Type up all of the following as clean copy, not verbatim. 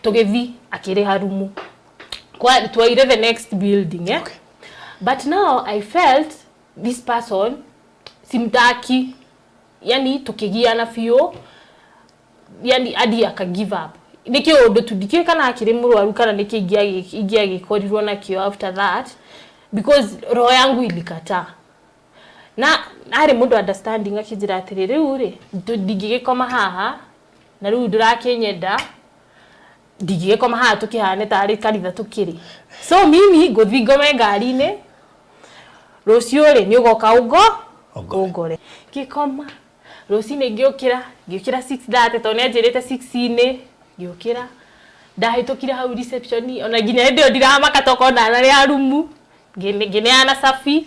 Tugethi akiriha rumu. Kwa twaire the next building eh. Okay. But now I felt this person simtaki. Yani tukigiana fio. Yani adi aka give up. Niki odo tudike kana akiri murwaru kana niki igia gikorirwo na kio after that because roho yangu ilikata. Na ari mundu understanding akijira atiriri uri ndigigikoma haha na riu ndirakenyenda ndigigikoma haha tukihane tari kanitha tukiri. So mimi ngothi ngome ngari-ini rucio ri ni ugoka ugore gikoma ruci-ini ngiukira 6:30 tone njirite 6-ini ngiukira ndahitukira hau reception ona nginya ndio ndiramaka toko ndana ria rumu ngine ana safi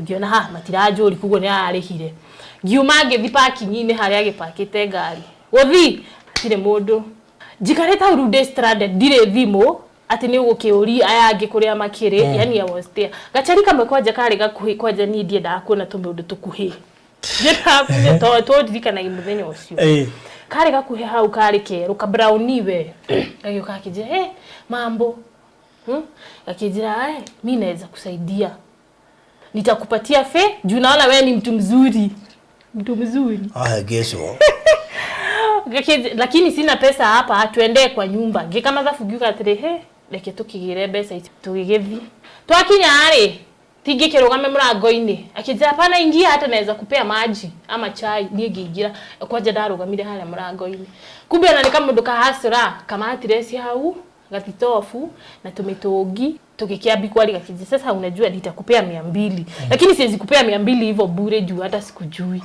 ngiona ha matiranjuri kugo ni arihire ngiuma ngithi parking-ini haria agipakite ngari gothi atire mundu njikareta urude stranded dire thimo ati ni ugukiuri aya angi kuria makiri yani I was there gachari kamwe kwaje kari gakuhi kwaje ni ndie ndakuona tumundu tukuhi jeta to dirikana imuthenya ucio kari gakuhi hau kari keru ka browniwe agioka akije mambo akijira mimi naweza kusaidia nitakupatia fe juu naona wewe ni mtu mzuri gesho lakini sina pesa hapa tuende kwa nyumba ngikama zafugiuka atire leke tukigire pesa tugigethi twakinya ari tingikirugame murango-ini akijira pana ingia hata naweza kupea maji ama chai nie ngigira kwaje ndarugamire hale murango-ini kumbe na kama mundu kahasura kama atiresi hau gatitofu na tumitungi tukikiambi kwali gakije sasa unajua nitakupea 200 lakini siwezi kupea 200 hivyo bure juu hata sikujui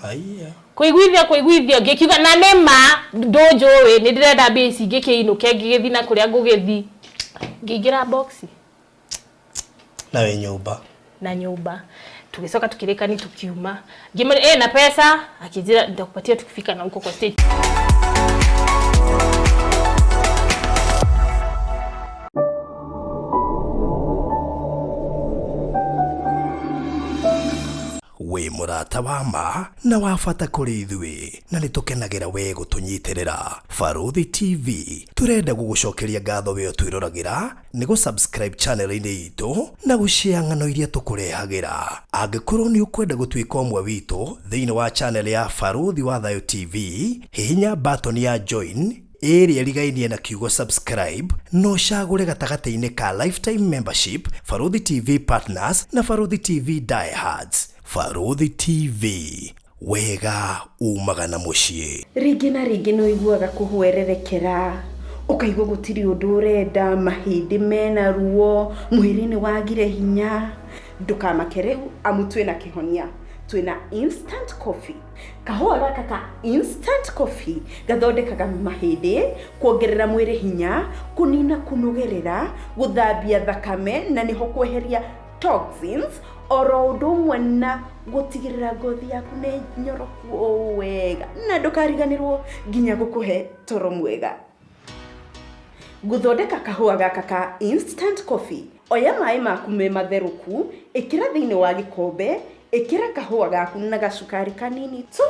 kuiguithia ngikiuga na nema dojo we ni ndirenda base ngikiinuke ngigethi na kuria ngugethi ngigira boxi na we nyumba tugisoka tukireka ni tukiuma ngimani na pesa akijira nitakupatia tukifika na huko kwa stage. we murata wa ma na wafata kuri ithui na nitukenagira we gutunyitirira Baruthi TV turenda gugucokeria ngatho we twirораgira ni go subscribe channel-ini itu na gushare ng'ano iria tukurehagira angikorwo ni ukwenda gutwika omwe witu thiini wa channel ya Baruthi wa Thayo TV hihinya button ya join area rigainie na kiugo subscribe no shagure gatagati-ini ka lifetime membership Baruthi TV partners na Baruthi TV diehards. Baruthi TV wega umagana mucii ringi na ringi no iguaga kuhwererekera ukaigua gutiri undu urenda mahindi mena ruo mwiri-ini wagire hinya ndukamakere amu twina kihonia twina instant coffee kahua gaka ka instant coffee gathondekaga mahindi kuongerera mwiri hinya kunina kunogerera guthambia thakame na niho kweheria toxins oro ndumwe na gutigirira ngothi yaku ni nyoroku wega na ndukariganirwo nginya gukuhe toro mwega guthondeka kahua gaka ka instant coffee oya mai maku me matheruku ikira thiini wa gikombe ikira kahua gaku na gacukari kanini tu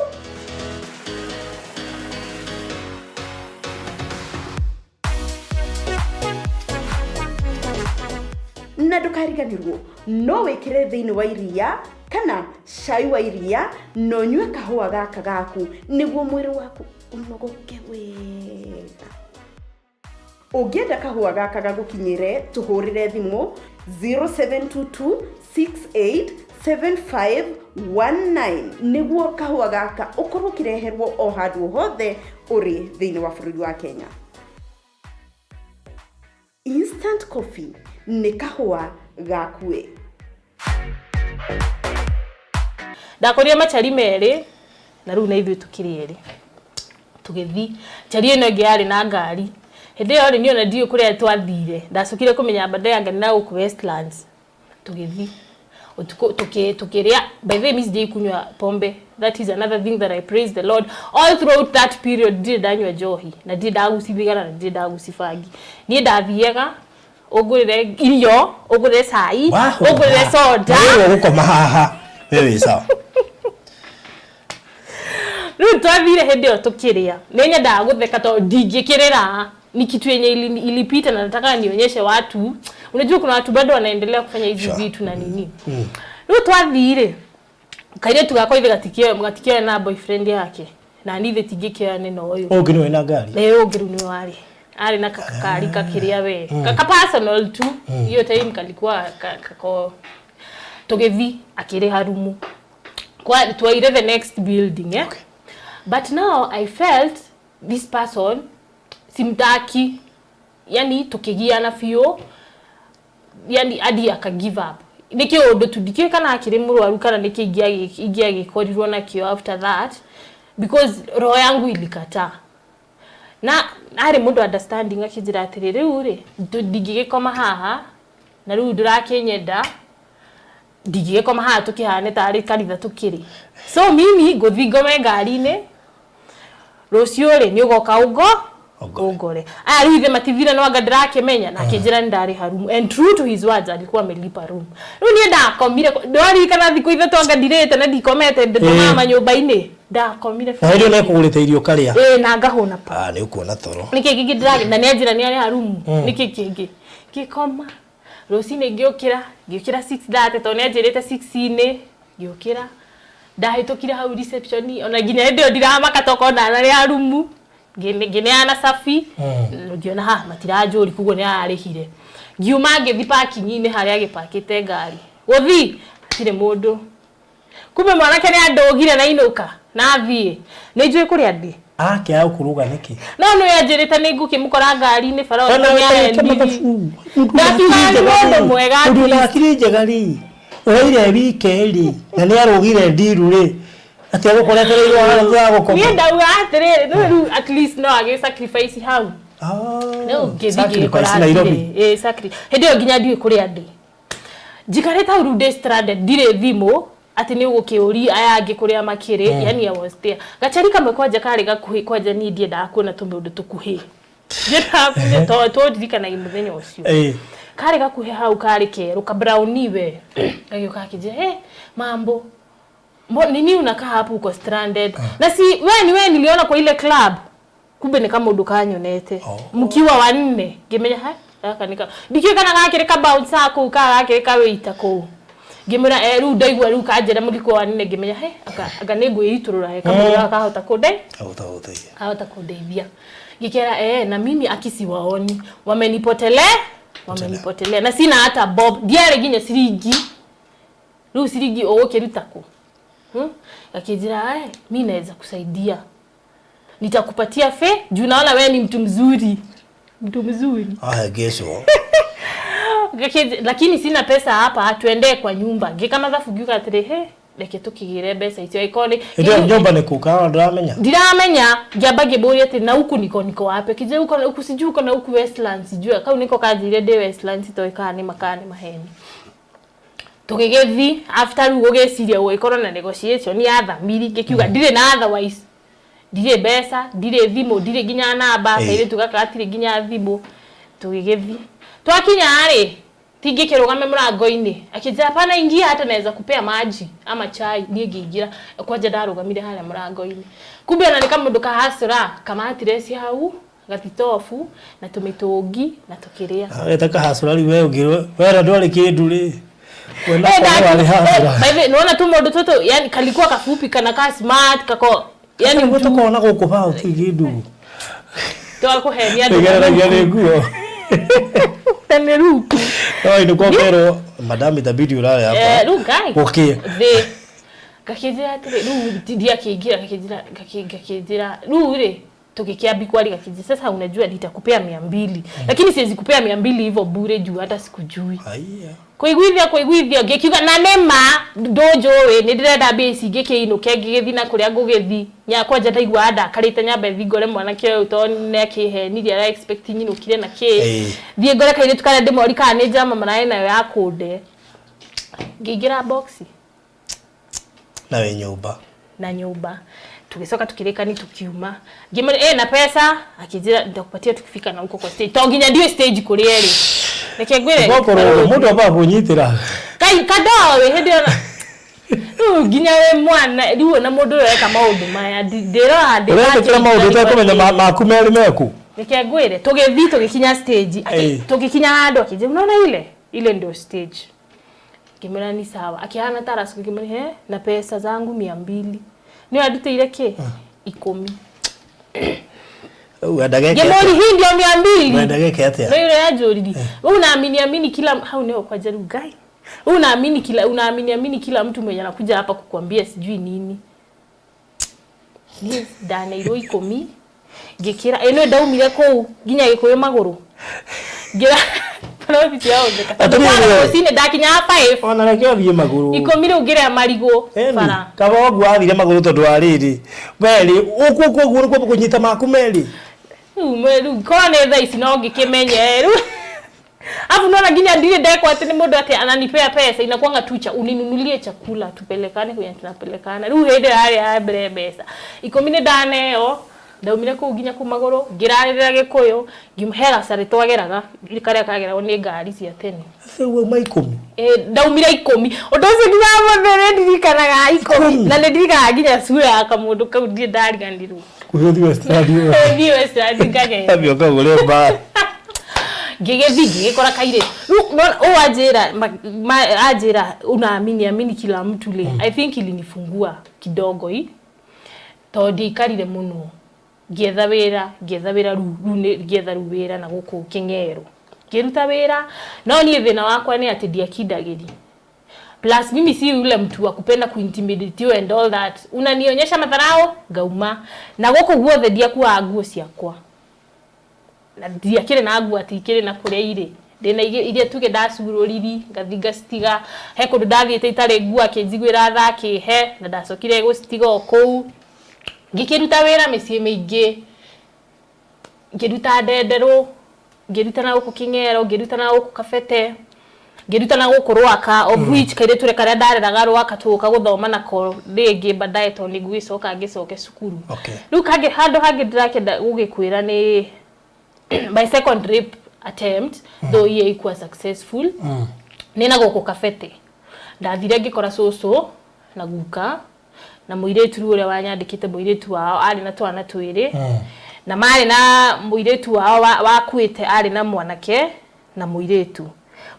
na ndukariganirwo no wikire thiini wa iria kana cai wa iria no nyue kahua gaka gaku niguo mwiri waku unogoke wega ugienda kahua gaka gagukinyire tuhurire thimu 0722687519 niguo kahua gaka ukorwo kireherwo o handu hothe uri thiini wa bururi wa Kenya. Instant coffee ni kahua gakue ndakoria machari meri na riu na ithu tukiriere tugethi chari eno ngiari na ngari hindi yo ni ona ndio kuria twathire ndacukire kumenya bade anga na uku Westlands tugethi tukiria by the way miss day kunywa pombe that is another thing that I praise the Lord all throughout that period did danywa johi na did agusibigana na did agusifagi ni ndathiega ogurire irio ogurire cai ogurire soda wewe uko mahaha wewe sawa riu twathire hindi yo tukiria nenya ndagutheka to ndingikirira ni kitu yenye ilipita na nataka nionyeshe watu. Unajua kuna watu bado wanaendelea kufanya hizi vitu na nini. Ndio twathire. Kaire tugakwa ithe gatikio na boyfriend yake. Na nithe tigikio neno oyo. Ogiru wena gari. Ogiru ni wari. Ari na kakari kakiria we. Kaka personal tu. Hiyo time kalikuwa kako togethi akire harumu. Kwa twaire the next building, yeah. Okay. But now I felt this person simtaki, yani tukigiana fio, yani hadi aka give up. Nikio ndo tudikire kana akire murwaru kana nikigia gikorirwo na kio after that because roho yangu ilikata. Na ari mundu understanding akijira atirire ure ndigige koma haha na riu ndirakenyenda ndigige koma haha tukihane tari karitha tukiri. So mimi gothi ngome ngari-ine rucio ri ni ugoka ugore. Ari ithe mativira no anga ndirakemenya na kinjira ndari harumu and true to his words alikuwa amelipa room. Riu ni ndakomire ndwari kana thiku ithe tonga ndirete na ndikomete ndoma nyumba-ini ndakomire. Na ndio nekugurite irio karia. Na ngahona pa. Ni ukuona toro. Niki kingi ndiragi na nianjira ni ari harumu. Niki kingi. Kikoma. Rosine giokira 6:30 to nianjirite 6:00 giokira. Ndahitokira hau reception ona ginya ndio ndiramaka toko na ari harumu. Gine ana safi. Ngiona ha matiranjuri kugo ni arihire. Ngiuma ngithi parking-ini haria agipakite ngari. Gothi atire mundu. Kumbe mwanake ni andogire na inuka na thie. Ni njui kuri andi. Ake au kuruga niki. No yanjirite ni ngukimukora ngari-ini farao ni arendi. Ndakiri mwega. Ndakiri njegari. Oire wikendi na ni arugire ndiru ri. Ati agukoretereirwo hana gukoma. Ni ndauga atirire no at least no age sacrifice how. No ngithigi kora Nairobi. Sacrifice. Hendio nginya ndiwe kuri andi. Jikareta urude stranded dire thimo ati ni ugukiuri aya angi kuria makiri yani I was there. Gachari kamwe kwaja kari gakuhi kwaja ni ndie ndakuona tumbe tukuhi. Jeta kunya to dirikana imuthenya ucio. Kari gakuhi hau kari keru ka browniwe. Agioka kije mambo. Nini unakaa hapo uko stranded? Na si wewe niliona kwa ile club. Kumbe ni kama udukanyonete. Mkiwa wanne. Gemenya akanika. Dikio kana gakire ka bounce ako ka gakire ka weita ko. Gemera riu ndaigua riu kanjera muriko wanne gemenya aga nego yiturura kama akahota kudai. Ahota kudeithia. Gikera na mimi akisiwaoni. Wamenipotelea. Na sina hata bob. Diare ginya sirigi. Riu sirigi kirutako. Akijira mimi naweza kusaidia. Nitakupatia fe juu naona wewe ni mtu mzuri. Gesho. Lakini sina pesa hapa tuende kwa nyumba. Kama zafugiuka atire leke tukigire pesa itio ikone. Ndio nyumba ni kukaa ndiramenya. Ngamba ngiburi ati na huku niko wapi. Kije huko sijui uko na huku Westlands sijui. Kau niko kajire de Westlands to ikani makani maheni. Tugigethi after rugo geciria gwikora na negotiation ni athamiri ngikiuga ndire na otherwise ndire pesa ndire thimo ndire ginya namba kaire tugakatire ginya thimo tugigethi twakinya ari tingikirugame murango-ini akija hapana ingia hata naweza kupea maji ama chai nie ngiingira kwaje ndarugamire haria murango-ini kumbe ona ni kama mundu kahasura kama atiresi hau gatitofu na tumitungi na tukiria etaka hasura ri wewe ngirwe wewe ndwari kindu ri Baby, naona tu modo toto yani kalikuwa kafupi kana ka smart kako yani mtu kuona kukupa ukigidu to akuhenia ndio nguo taneruku ni kwa pero madam itabidi ulale hapa rukai okay de kakijira tire ndia kakijira ri tukikiambi kwali kakijira sasa unajua nitakupea 200 lakini siwezi kupea 200 hivyo bure juu hata sikujui Kuiguithia ngikiuga na nema dojo we ni ndirenda base ngikeinuke ngigithina kuria ngugithi nya kwanja ndaigua anda karite nyamba thingore mwana kio to ne kiheniria ra expecting nyinukire na ki thie ngore kaire tukare ndimori kana ni jama marae nayo yakunde ngigira box na nyumba tugisoka tukirekani tukiuma ngimere na pesa akijira nitakupatia tukifika na huko kwa stage to nginya ndio stage kurieri nekegwire mundu aba kunyitira kai kadawe hendio ginya we mwana riu na mundu reka maundu maya ndira maundu ta kumenya maku meri meku Reke ngwire tugithi tugikinya stage tugikinya handu akije unaona ile ndio stage. Kimera ni sawa. Akihana taras kimera na pesa zangu 200. Ni adute ile ke 10. Adageke. Gemoni hii ndio 200. Adageke atia. Ndio ile ajoridi. Wewe unaamini kila hau neo kwa jaru gai. Unaamini kila mtu mwenye anakuja hapa kukuambia sijui nini. Ni dana iro 10. Gekira eno daumire ko ginya gikoyo maguru. Gira Pana bitu yao ndeka. Tupana usine dakinya 5. Ona rekio thie maguru. Ikomire ugire amarigo para. Kaba gwa thire maguru tondu ariri. Weli ukuku kwa kunyita maku meli. Umeru kone tha ici no ngikimenyeru. Afu nona ginya ndire ndeko ati ni mundu ati ananipea pesa inakuanga tucha uninunulie chakula tupelekane kwenye tunapelekana. Riu hede ya brebesa. Ikomine daneo ndaumire ku ginya ku maguru ngirarira gikuyu ngimhera sare twageraga ikaria kagera ni ngari cia tene. Sewe mai 10. Ndaumire 10. Undu ucio nginya mbere ndirikanaga 10 na ndirikanaga ginya sura akamundu kau ndie ndarigandiru. Kuthi Western. Ni Western ngage. Tabio kagure ba. Gege kora kaire. Ajira unaamini kila mtu le. I think ilinifungua kidogo hii. Todi karire muno. Getha wira ruwira na guku kingero. Kiruta wira no ni thina wakwa ni ati ndiakindagiri. Plus mimi si yule mtu wa kupenda kuintimidate you and all that. Unanionyesha madharau gauma na guku guothe ndiakua nguo ciakwa. Na ndiakire na nguo ati ikire na kuria ire. Ndina iria tuge ndacururiri ngathinga stiga he kundu ndathiite itare nguo akinjigwira thaki he na ndacokire gustiga okou. Ngikiruta wira micii mingi ngiruta ndendero ngiruta na guku kingero ngiruta na guku kabete ngiruta na guku rwaka of which kaire ture karia ndareraga rwaka tuka guthoma nako ringi baadaye to ni ngwicoka ngicoke cukuru. Riu kage handu hangi ndirakenda gugikwira ni my second rape attempt though ye ikuwa successful nina guku kabete ndathire ngikora cucu na guka na muiretu ule wanyandikite muiretu wao ari na twana twiri na mari na muiretu wao wakuite ari na mwanake na muiretu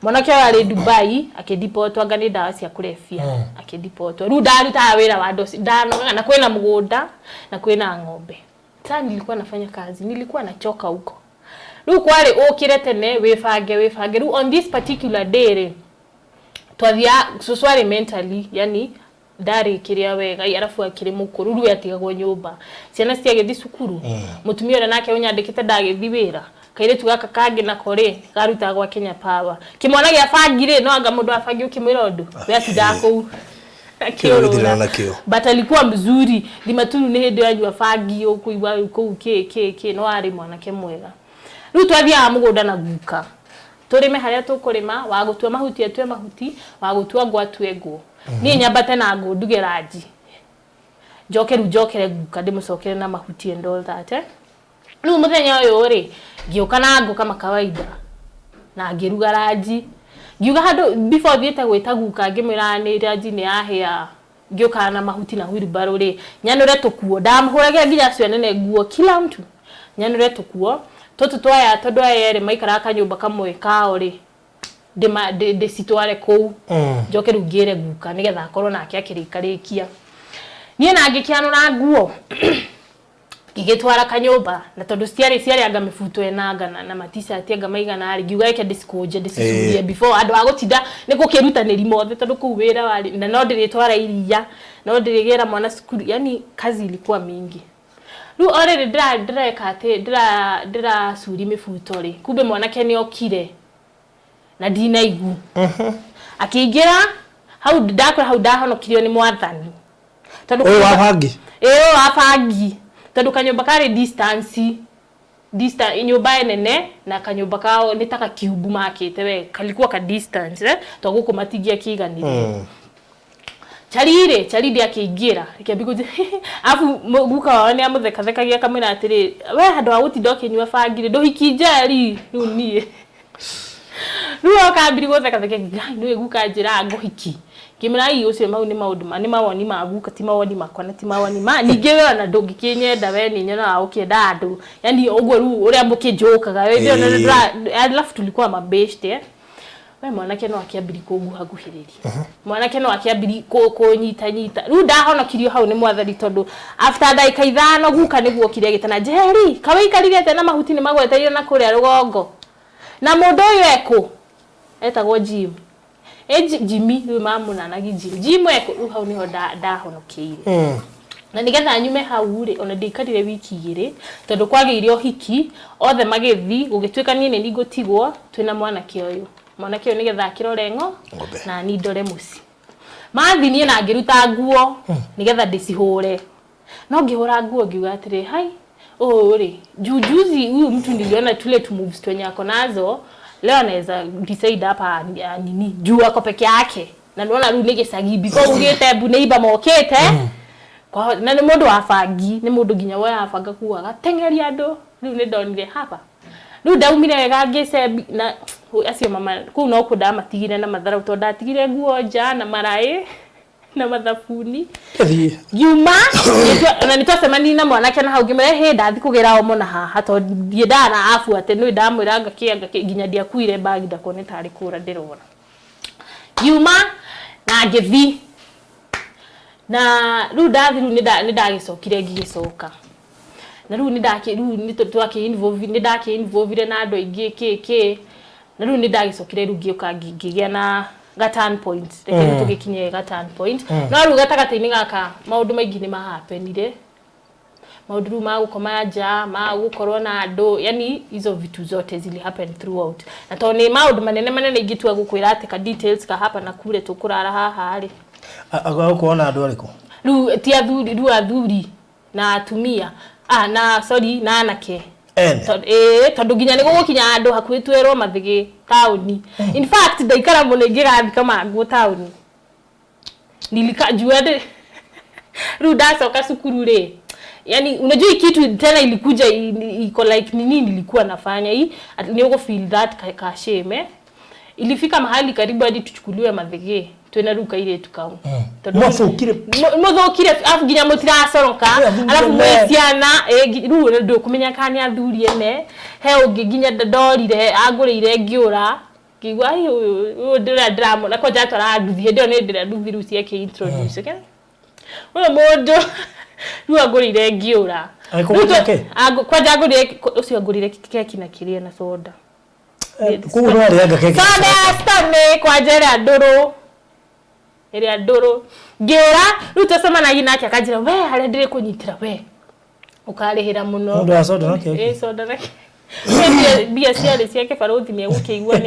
mwanake ari Dubai akidipotwa ngani dawa cia kurefia akidipotwa ru ndaruta wira wa dosi ndanoga na kwena mugunda na kwena ng'ombe. Sasa nilikuwa nafanya kazi nilikuwa nachoka huko ru kwari ukire tene wifange ru on this particular day twathia suswari mentally yani ndari kiria wega arafu akiri mukuru ru yatigagwo nyumba ciana ciagethi cukuru mutumia ora nake unyandikite ndagethi wira kaire tugaka kangi na kore garuta gwa Kenya Power kimwana gya fangire no anga mundu afangi ukimwira undu we atidako akiorora but alikuwa mzuri limatunu ni hendo yanyu afangi okuigwa ku ke no ari mwanake mwega ru twathia mugunda na guka turime haria tukurima wagutua mahuti atwe mahuti wagutua gwatwe ngo ni nyambate na ngo ndugeraji jokere guka ndimucokere na mahuti and all that ru muthenya uyu ri ngioka na ngo kama kawaida na ngiruga raji ngiuga handu before thiete gwita guka ngimwira ni raji ni ahia ngioka na mahuti na wheelbarrow ri nyanure tukuo ndamhuragia nginya cio nene nguo kila mtu nyanure tukuo toto twaya tondu ayere maikara kanyumba kamwe kao ri de sitware kou njoke rugire guka nigetha akorwo nake akirikarikia nie na ngikianura nguo ngigitwara kanyumba na tondu ciari anga mifuto enanga na matisa ati anga maigana ari ngiuga eke discoje before andu agutinda nigukirutaniri mothe tondu ku wira wari na no ndiritwara iria no ndirigera mwana cukuru yani kazi ilikuwa mingi. Ru already ndireka ati ndira suri mifuto ri kumbe mwanake ni okire na dina igu akiingira hau ndahonokirio ni mwathani tondu wafangi tondu kanyumba kari distance nyumba nene na kanyumba kao nitaka kiubu makite we kalikuwa ka distance to guku matigia kiganire charire akiingira ikiambiguze afu guka wao ni amuthekathekagia kamera atiri we handu agutinda kinyua fangire nduhikinjari riu nie Ruo kabiri gothe katheke ngai no eguka njira ngohiki Kimrai ucio mau ni maundu ni mawoni maguka ti mawoni makwa na ti mawoni ma ningewe na ndungi kinyenda we ni nyona ukienda andu yani ogwo ru uria mukijokaga we ndio alafu tulikuwa mabeshte we mwanake no akiambiri kuguhaguhiriria mwanake no akiambiri kunyita ru ndahonokirio hau ni mwathari tondu after daika 5 guka niguo kiria gitana Jerry kawe ikarire tena mahuti ni magweteire na kuria rugongo na mundu uyu eko etagwo Jim Jimmy we mamu na nagi Jim eko hau niho ndahonokiire na nigetha nyume hau ri ona ndikarire wiki 2 tondu kwagiire hiki othe magithi gugitwika nie ni ngutigwo twina mwanake uyu mwanake uyu nigetha akirorengo na ni ndore muci mathi nie na ngiruta nguo nigetha ndicihure no ngihura nguo ngiuga atiri hai ri jujuzi huyu mtu niliona tule tu moves twenyako nazo leo anaweza decide hapa nini juu ako peke yake na naona rudi gicagi biko ugite bu neiba mokete kwa na ni mundu afangi ni mundu ginya we afanga kuwa gatengeria andu riu ni ndonire hapa riu ndaumire wega ngice na acio mama ku no kuda matigire na mathara to ndatigire nguo nja na marai na mathafuni yuma na nitosema na mwanake na hau ngimere he ndathi kugira omo na haha to ndiendana afu ate no ndamwira ngakianga ginya ndia kuire bagi ndakone tari kura ndirona yuma na ngithi na ru ndathi ru ni ndagicokire ngigicoka na ru ni twaki involve na andu aingi na ru ni ndagicokire ru ngioka ngigia na turn point reke tugikinye turn point no ru gatagataini gaka maundu maingi ni mahapenire maundu ma gukoma nja ma gukorwo na andu yani hizo vitu zote zili happen throughout na to ni maundu manene ingitua gukwira ati ka details ka hapa na kure tukurara haha ri kuona andu ariko ru ti athuri na atumia na sorry na anake tondu ginya ni gugukinya andu hakuhi twero mathigi tauni in fact ndaikara muno ngirathi kama nguo tauni nilikajua de ruda soka sukuru ri yani unajua kitu tena ilikuja iko like nini nilikuwa nafanya hii ni uko feel that ka shame ilifika mahali karibu hadi tuchukuliwe mathigi twenaruka ile tukao mwathokire afu ginya mutiracoroka alafu mwesiana ru ndo kumenya kani athuri ene he ungi ginya ndorire agurire ngiura kigwa uyu ndira drama na koja twara nduthi ndio ni ndira nduthi ruci yake introduce okay wewe modo ru agurire ngiura koja agurire ucio agurire keki na kiria na soda kuno ari aga keki soda stone kwa jera nduru ere nduru ngira rutasema na ina akajira we hare ndire kunyitira we ukarihira muno ndo soda na keki soda na bia ciare ciake faruthi me gukigwa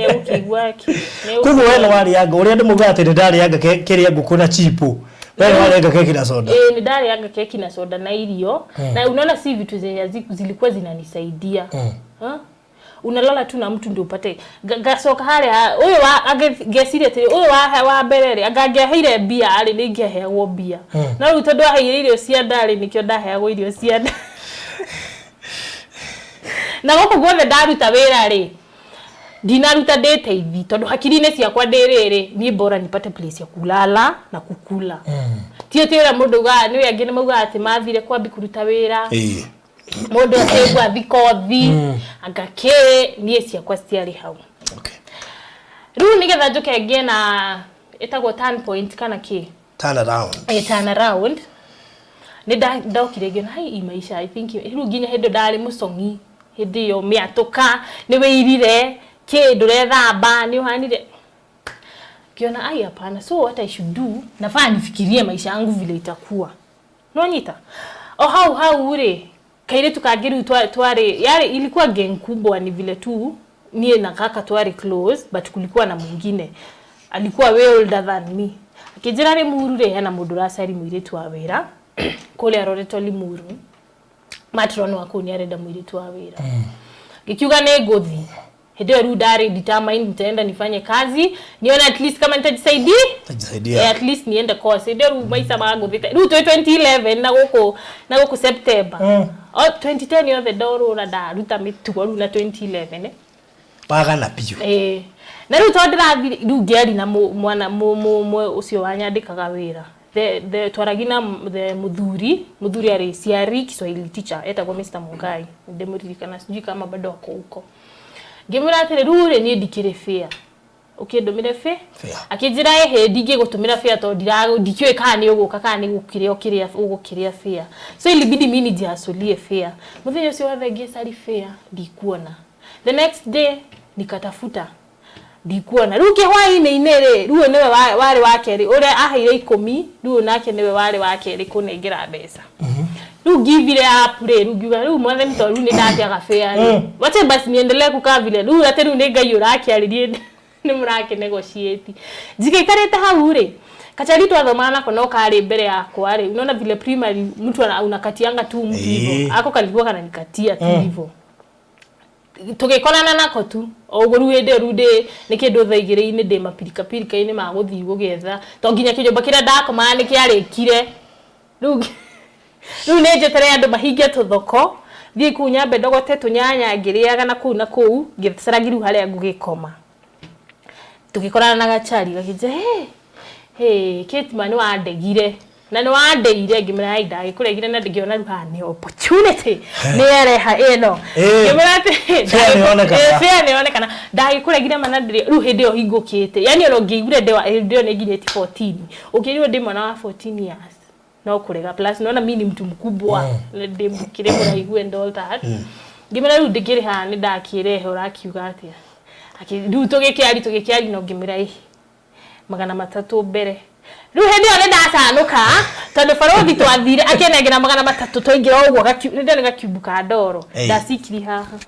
kuno we wari anga uri ndu mugate ndari anga kiri nguku na chipu we wari anga keki na soda ni ndari anga keki na soda na irio na unaona si vitu zenye zilikuwa zinanisaidia unalala tu na mtu ndio upate gasoka hale uyu agesire te uyu wa berere agageheire bia ari ningeheagwo bia na ru tondu aheire irio cia ndari nikio ndaheagwo irio cia nda na goko gwothe ndaruta wira ri dinaruta ndeteithi tondu hakiri-ini ciakwa ndiriri ni bora nipate place ya kulala na kukula tietera mundu ga ni angi ni mauga ati mathire kwambi kuruta wira mundu ategwa thikothi agake nie ciakwa ciari hau okay ru nigetha njuke ngie na etagwo turn point kana ki turn around ni ndokire ngie na hai maisha I think ru ginya hendo ndari musongi hindi yo miatuka ni weirire kindu rethamba ni uhanire kiona ai hapana so what I should do nafaa nifikirie maisha yangu vile itakuwa no nyita how ure kaire tukagiru tware yale ilikuwa gang kubwa ni vile tu nie na kaka tware close but kulikuwa na mwingine alikuwa way older than me akijira ri murure yana mudurasari mwiretu wa wira kole aroreto limuru matron wako ni arenda mwiretu wa wira gikiuga ne gothi hedo rudari determine nitaenda nifanye kazi niona at least kama nitajisaidia at least niende course hedo maisha mago vita ru 2011 na goko September 2010 yo the door ora da ruta mitu ru na 2011 paga na piyo na riu tondirathire riu ngeri na mwana ucio wanyandikaga wira the twaragina the muthuri ari ciari Kiswahili teacher etagwo Mr. Mungai ndemuririkana sijui kama bado ako huko ngimura atire rure ni ndikire fare ukindumire fare akinjira ndingi gutumira fare to ndikio kana uguka kana gukire okiria ugukiria fare so ilibidi mimi njiasolie fare muthenya ucio wothe ngisari fare ndikuona the next day nikatafuta ndikuona riu kihwaini inere riu niwe wari wakeri uria ahaire 10 riu nake niwe wari wakeri kunengera mbeca riu ngivire up riu ngiuga riu mothe ni to riu ni ndatiaga fare wacha basi niendelee kukaa vile riu ate riu ni ngai urakiaririe ni murake negotiate njikaikarite hau ri kachari twathomana kono kari mbere yakwa ri unaona vile primary mtu unakatianga tu mtu hivyo ako kalikuwa kana nikatia tu hivyo tugikorana nako tu oguru rude nikindu thaigire-ini ndi mapirika ini maguthi gugetha to nginya kijomba kira ndakoma ni kiarikire riu ne jetere andu mahinge tuthoko thii kunya mbendogote tunyanya ngiriaga na kuu ngicaragiru haria ngugikoma tugikorana na gachari gakije Kate mani wandegire na ni wandeire ngimera ida ikuregire na ndigiona ruha ni opportunity ni ereha eno ngimera ati fea neonekana ndagikuregire mana ndiri ru hindi o hingukite yani ono ngigure ndio ni nginyeti 14 ukiriwo ndi mwana wa 14 years no kurega plus naona mimi ni mtu mkubwa ndi mukire muraigu and all that ngimera ru ndigire ha ni ndakirehe urakiuga atia akiru tugikiari no ngimera 300 mbere riu hindi one ndacanuka tondu farothi twathire akenegera 300 toingira ogwo ndio ngakiumbuka ndoro ndasikiri haha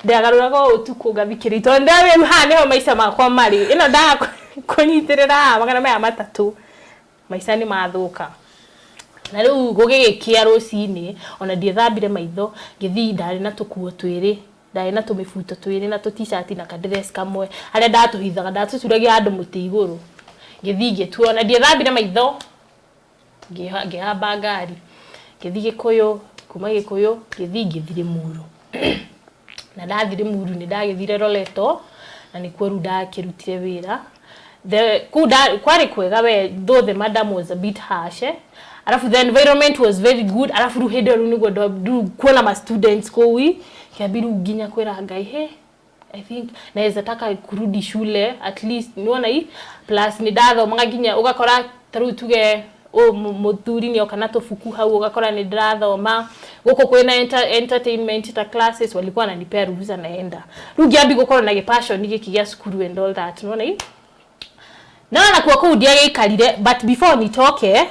ndagaruraga utuku ngathikiri tondu ndawe ha niho maisha makwa mari ino nda kunyitirira 300 maisha ni mathuka na riu gugigikia rucini ona ndiethambire maitho ngithii ndari na tukuo twiri ndari na tumifuto twiri na t-shirt na kadress kamwe aria ndatuhithaga ndatucuragia andu muti iguru ngithige tuona ndiethambire maitho ngihamba ngari ngithige koyo kuma gikoyo ngithire muru na ndathire muru ni ndagithire roleto na ni kweru ndakirutire wira kwari kwega we though the madam was a bit harsh alafu the environment was very good alafu ruhede runigo do kuona ma students kowi kiabiru ginya kwera ngai I think naweza taka kurudi shule at least niona hii plus ni datho magaginya ugakora taru tuge muthuri ni okana tofuku hau ugakora ni drathoma guko kwena entertainment ta classes walikuwa wananipea ruhusa naenda rugiambi gukora na passion niki kia skuru and all that niona hii na kwa kudia gikarire but before nitoke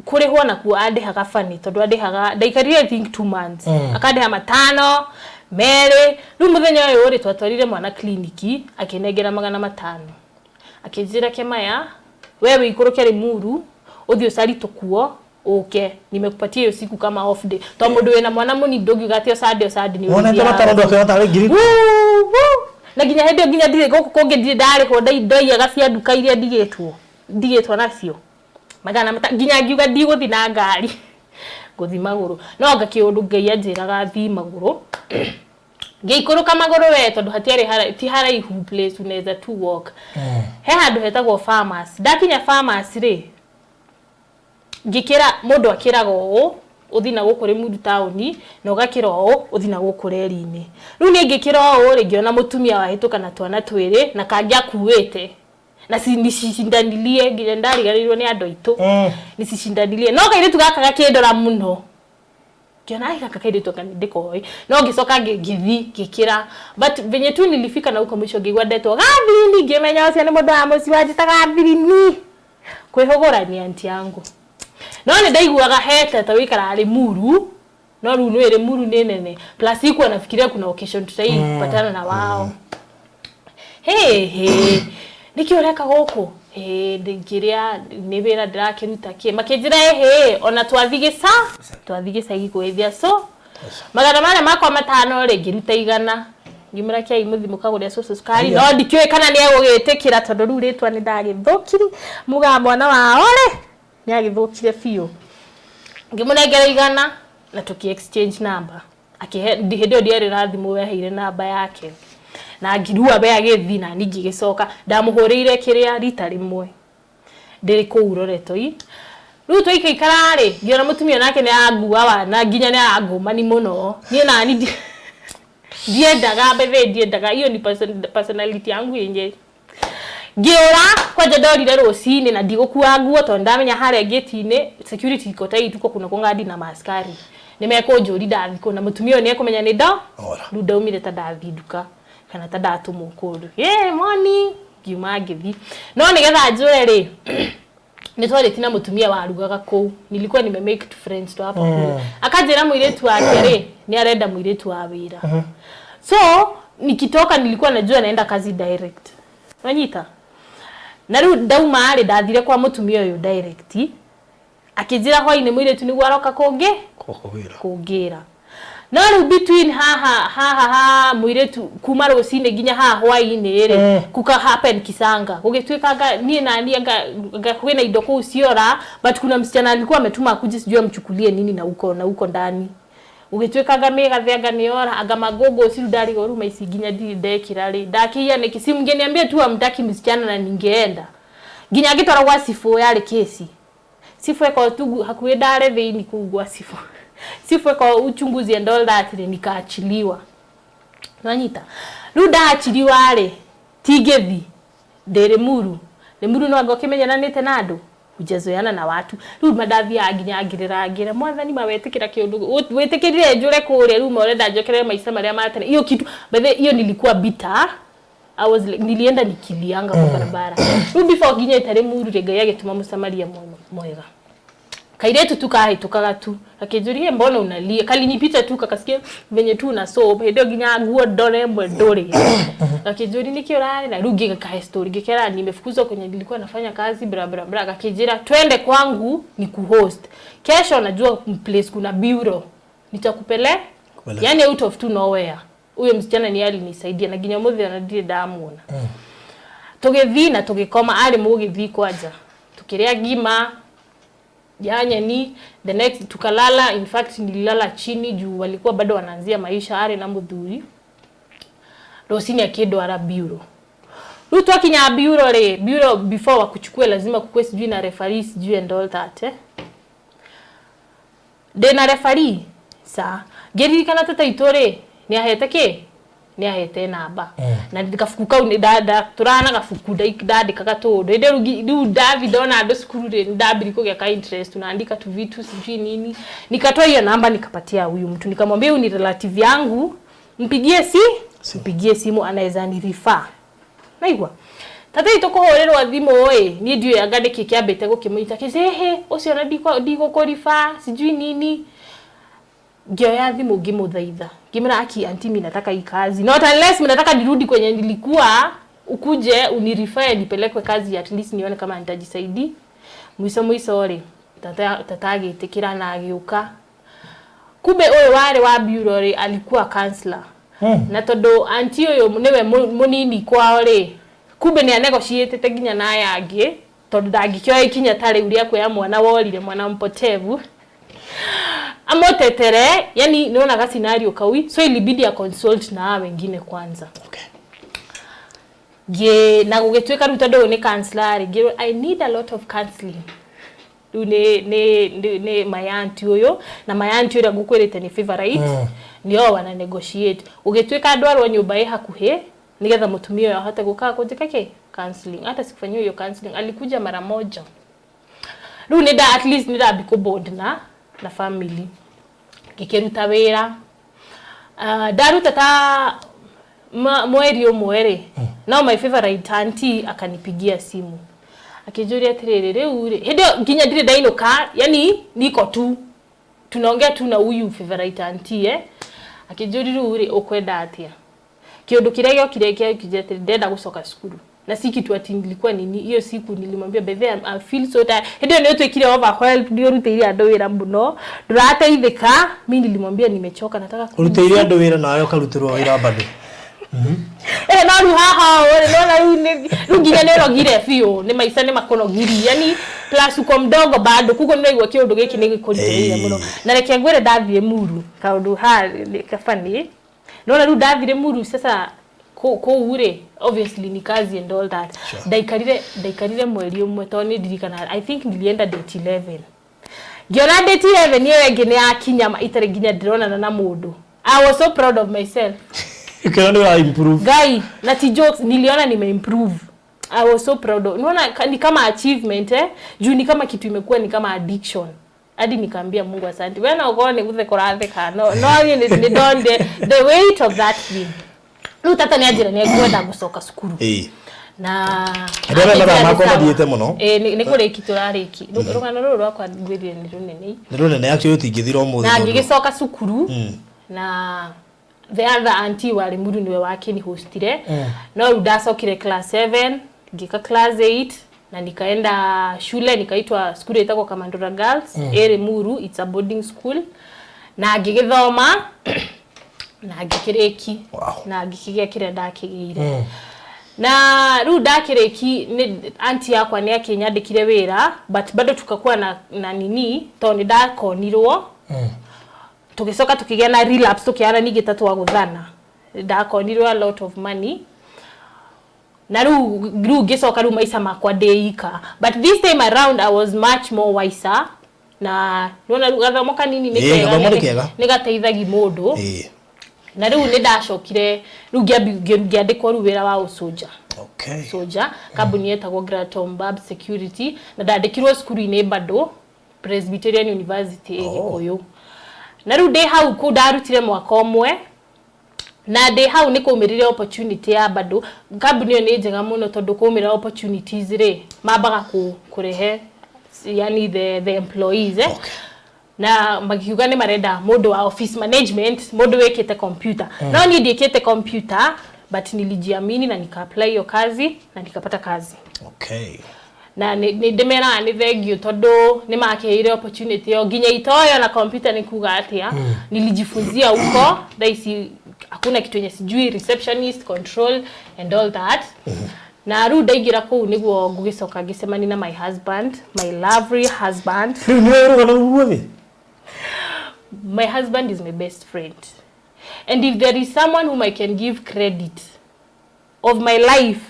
kuri hona ku andihaga fani tondu andihaga ndaikarire I think 2 months akandiha 5 mere riu muthenya uyu uri twatwarire mwana kliniki akinengera 500 akinjira kemaya wewe ikuruke rimuru uthio sari tukuo nimekupatia hiyo siku kama off day to mundu wena mwana muni ndogi gatio sad ni wona ndema tarondo akihota ri ngiri na ginya hende ginya ndire guku kungi ndire ndare ko ndai agacia nduka iria ndigitwo nacio magana ginya ngiuga ndiguthi na ngari guthi maguru no ngakiundu ngai anjiraga thi maguru ngeikuruka maguru we tondu hatiari ti haraihu place unaweza to walk he handu hetagwo farmers ndakinya farmers ri ngikira mundu akiraga uu uthina gukuri mundu tauni na ugakira uu uthina gukureri-ini riu ni ngikira uu ri ngiona mutumia wahituka na twana twiri na kangia kuwete na nisicindanilie nginya ndarigarirwo ni andu aitu nisicindanilie no kaire tugakaga kindora muno kiona ika kaide toka ndikoi no gisoka ngikira but venye tu nilifika na uko mwisho ngigwa ndetwo gathini ngimenya ucio ni mundu wa muci wajitaga gathini kwihogora ni anti yangu no ni ndaiguaga hete ta wikara ari muru no ru ni muru nene plus iko nafikiria kuna occasion tutaipatana na wao nikioreka goko ndikiria nibera ndirakiruta ki makinjira ona twathigisa igikuithia so magana mara makwa 5 ri ngiruta 100 ngimura kia imuthi mukaguria soso sukari no ndikioe kana ni egugitikira tondu ru ritwa ni ndagithukiri muga mwana wa ore ni agithukire fio ngimurengera 100 na tuki exchange number hende ndiari rathimu weheire namba yake na ngirua be agethi na ningi gicoka ndamuhuriire kiria rita rimwe ndiri kuuroretoi riu twaikaikara ri ngiona mutumia nake ni angua wana nginya ni angumani muno nie na ni ndiendaga bebe ndiendaga iyo ni personality yangu yenye ngiura kwanja ndorire rucini na ndigukua nguo to ndamenya haria gate-ini security kotai tuko kuna ngadi na maskari nimekunjuri ndathiko na mutumia ni akumenya ni ndo riu ndaumire ta ndathinduka kana ta ndatumwo kundu morning ngiuma ngithi no nigetha njure ri ni twari tina mutumia warugaga ku nilikuwa make friends to hapa kule akajira muiretu wake ri ni arenda muiretu wa wira so nikitoka nilikuwa najua naenda kazi direct wanyita na riu ndauma ari ndathire kwa mutumia uyu direct akijira hwaine muiretu ni gwaroka kugira no riu between ha muiretu kuma rucine nginya hwaine ri kuka happen kisanga gugitwikanga nie na nie anga kwena indo ku ciora but kuna msichana alikuwa ametuma akuje sijua mchukulie nini na uko ndani ugitwikanga mega thianga niora aga magogo siru ndari goru maisi nginya ndekira ri ndakiya ni kisimu ngeniambia tu amtaki msichana na ningeenda nginya gitwara gwa sifu yale kesi sifu eko tu hakuwe ndare thiini kugwa sifu eko uchunguzi and all that nikaachiliwa nanyita riu ndaachiliwa ri tigethi ndiremuru no ngokimenyananite na andu ujezoyana na watu riu madathi aginya ngirira mwathani mawetikira kiundu wetikirire njure kuria riu morenda njokere maisha maria matene hiyo kitu bethe hiyo nilikuwa bitter I was like nilienda nikilianga kwa barabara riu before ginya itaremuru regai agituma musamaria mwega kairetu tukahitukaga tu akijuriye mbona unalia kalinipita tu kakasikia venye tu na soap ndio ginya nguo ndore ndore akijuri nikiorare na rugi kaka story gikera nimefukuzwa kwenye nilikuwa nafanya kazi bra akijira twende kwangu ni kuhost kesho najua place kuna bureau nitakupele yani out of to nowhere huyo msichana ni alinisaidia na ginya mudhi anadie damuona tugethi na tugikoma ali mugithi kwaja tukiria gima yanya ni the next tukalala in fact nililala chini juu walikuwa bado wanaanzia maisha are na mudhuri rosini akido ara bureau rutu akinya bureau before wakuchukue lazima kukue sijui na referee sijui and all that na referee sa geri kana tata itore ni ahete namba na ndikafukuka dada turana gafukuda ikdade kagatodo ende riu David ona ndo skuru ri ndabiri kugeka interest unaandika tu vitu sijui nini nikatoa hiyo namba nikapatia huyu mtu nikamwambia huyu ni relative yangu mpigie simu anaweza ni refer naigwa tata itokohorerwa thimo ni ndio yagade kikiambete gukimuita kizehe ucio na ndiko kurifa sijui nini Gyoya thimu ngimuthaitha ngimera aki anti mimi nataka hii kazi not unless mimi nataka nirudi kwenye nilikuwa ukuje unirefer nipelekwe kazi at least nione kama nitajisaidia mwiso ri tata agitikira na agiuka kube oyo wale wa bureau ri alikuwa counselor na todo anti oyo niwe munini kwao ri kube ni anegotiate nginya naye angi todo ndangikioya ikinya tare uria kwa mwana worire mwana mpotevu amotetere yani niona ka scenario kawi so ilibidi ya consult na wengine kwanza na gugetweka rutado ni counselor I need a lot of counseling ne my auntie oyo na my auntie ira gukwirite ni favorite niyo wana negotiate ugetweka andwarwa nyumba hakuhe nigetha mutumia yo hata gukaa kujika counseling hata sikufanywa hiyo counseling alikuja mara moja riu at least nida biko bond na family kikiruta wira daruta ta mweri omwere no my favorite auntie akanipigia simu akijuria tirere riu hendo nginya ndire ndainuka yani niko tu tunaongea tu na huyu favorite auntie akijuri riu ukwenda atia kiondo kiregeo kijete ndenda gucoka skuru na siki tu ati nilikuwa nini hiyo siku nilimwambia bethe I feel so tired ndio ndio twekire overwhelmed ndio ruteiria ando wira mbuno ndurateithika mimi nilimwambia nimechoka nataka ruteiria ando wira nayo karutirwo wira bado na ru haha ore na ru nginya nero gire fio ni maisha ni makono giri yani plus uko mdogo bado kuko ndio kiondo giki ni gikuritira muno na reke ngwere ndathie muru kaundu ha kafani nona ru ndathire muru sasa ure obviously ni kazi and all that. Ndaikarire mweri umwe to ni ndirikana I think nilienda date 11. Giona date 11 niyo wengine akinya itare ginya ndirona na mundu. I was so proud of myself. Ukaona improve. Guy, na ti jokes niliona nime improve. I was so proud of. Unaona ni kama achievement juu ni kama kitu imekuwa ni kama addiction. Hadi nikaambia Mungu asante. Wewe na ukoone uthe koratheka. No ni don't the weight of that thing. Tata ni ajira ni kwenda gucoka cukuru. Na ndio makoma diete muno. Ni kure kiturariki. Rugano ruru rwakwa ngwirire ni runene. Ni runene actually utingithira umuthi. Na ngigicoka cukuru. Na the other auntie wali mudu niwe wake ni hostire. No udasokire class 7, ngika class 8 na nikaenda shule nikaitwa school itako Kamandora Girls, Muru, it's a boarding school. Na ngigithoma na ngikireki. Na ngikigia kire ndakigire. Na ru ndakireki auntie yakwa ni akinyandikire wira but bado tukakuwa na nini to ni ndakonirwo. Tukisoka tukigia na relapse tukiana ni gitatu wa guthana. Ndakonirwo a lot of money. Na ru gisoka ru maisa makwa deika. But this time around I was much more wiser. Na nona gathomoka nini nigateithagi mundu. Na ru ni ndacokire ru ngiandikwo ru wira wa usoja. Okay. Soja kabuni yetagwo Gratom Bab Security na ndandikirwo skuru-ini bado Presbyterian University Gikuyu. Na ru de hau ku ndarutire mwaka omwe na de hau ni kumirire opportunity ya bado kabuni yo ni njega muno tondu kumira opportunities ri mabaga kurehe yani the employees Okay. Na magiuga ni marenda mundu wa office management mundu wekete computer. No ni ndikete computer but nilijiamini na nika apply hiyo kazi na nikapata kazi. Okay. Na ni demera ni thegio tondu ni makeire opportunity yo ginya itoyo na computer ni kuga atia nilijifunzia huko daisi hakuna kitu yenye sijui receptionist control and all that. Na ru ndaigira ku niguo ngugicoka ngisemani na my husband, my lovely husband. My husband is my best friend. And if there is someone whom I can give credit of my life,